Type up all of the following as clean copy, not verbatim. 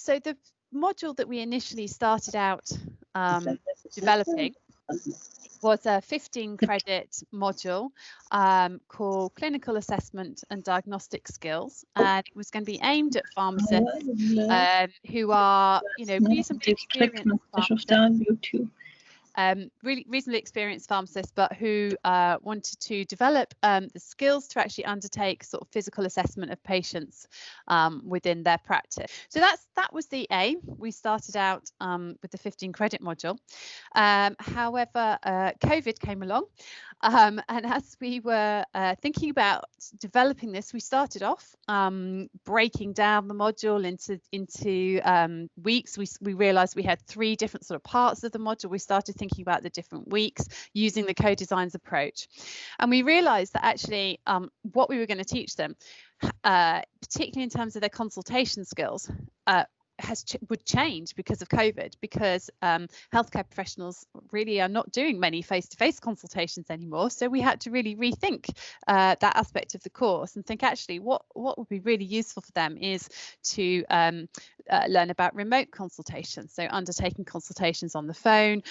So the module that we initially started out developing was a 15 credit module called Clinical Assessment and Diagnostic Skills, and it was going to be aimed at pharmacists who are, reasonably experienced reasonably experienced pharmacists, but who wanted to develop the skills to actually undertake sort of physical assessment of patients within their practice. So that was the aim. We started out with the 15 credit module. However, COVID came along, and as we were thinking about developing this, we started off breaking down the module into weeks. We realized we had 3 different sort of parts of the module. We started thinking about the different weeks using the co-designs approach, and we realized that actually what we were going to teach them, particularly in terms of their consultation skills, would change because of COVID, because healthcare professionals really are not doing many face-to-face consultations anymore. So we had to really rethink that aspect of the course and think actually what would be really useful for them is to learn about remote consultations, so undertaking consultations on the phone,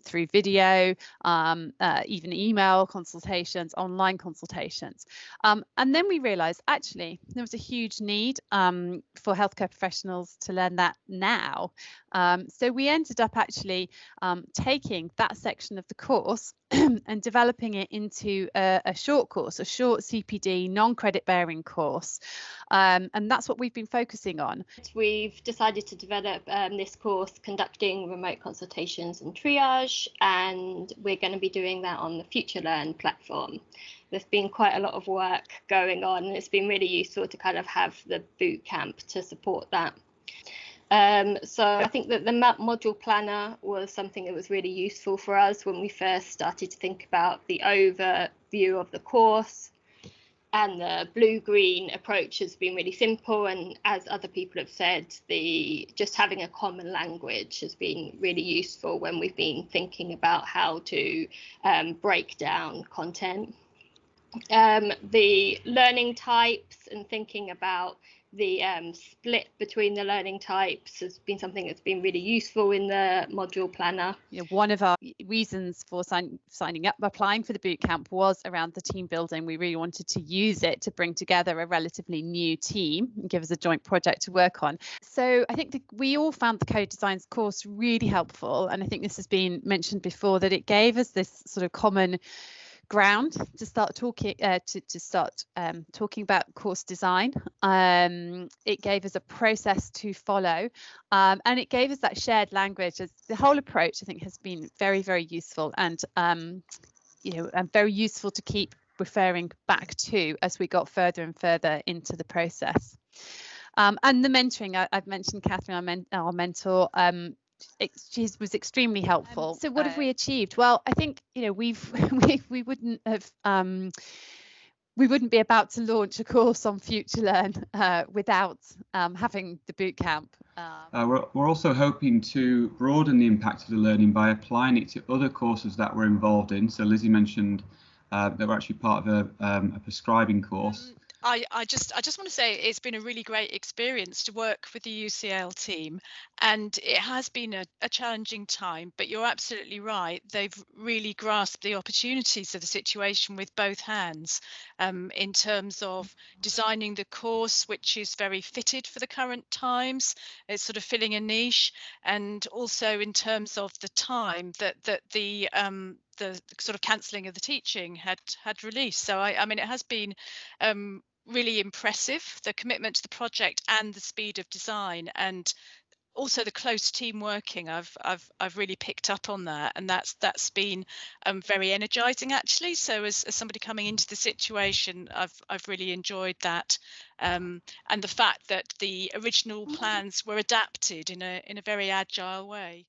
through video, even email consultations, online consultations. And then we realized actually there was a huge need for healthcare professionals to learn that now. So we ended up actually taking that section of the course and developing it into a short course, a short CPD non-credit bearing course, and that's what we've been focusing on. We've decided to develop this course conducting remote consultations and triage, and we're going to be doing that on the Future Learn platform. There's been quite a lot of work going on, and it's been really useful to kind of have the boot camp to support that. So I think that the module planner was something that was really useful for us when we first started to think about the overview of the course, and the blue-green approach has been really simple, and as other people have said, just having a common language has been really useful when we've been thinking about how to break down content. The learning types and thinking about the split between the learning types has been something that's been really useful in the module planner. One of our reasons for signing up, applying for the bootcamp, was around the team building. We really wanted to use it to bring together a relatively new team and give us a joint project to work on. So I think we all found the co-designs course really helpful, and I think this has been mentioned before, that it gave us this sort of common ground to start talking talking about course design. It gave us a process to follow, and it gave us that shared language. The whole approach, I think, has been very, very useful, and and very useful to keep referring back to as we got further and further into the process. And the mentoring, I've mentioned Catherine, our mentor. She was extremely helpful. So what have we achieved? Well, I think we wouldn't have we wouldn't be about to launch a course on Future Learn without having the bootcamp. We're also hoping to broaden the impact of the learning by applying it to other courses that we're involved in. So Lizzie mentioned that we're actually part of a prescribing course. I just want to say it's been a really great experience to work with the UCL team, and it has been a challenging time, but you're absolutely right. They've really grasped the opportunities of the situation with both hands, in terms of designing the course, which is very fitted for the current times. It's sort of filling a niche, and also in terms of the time that the sort of cancelling of the teaching had released. So I mean, it has been really impressive, the commitment to the project and the speed of design, and also the close team working. I've really picked up on that, and that's been very energizing actually. So as somebody coming into the situation, I've really enjoyed that, and the fact that the original plans were adapted in a very agile way.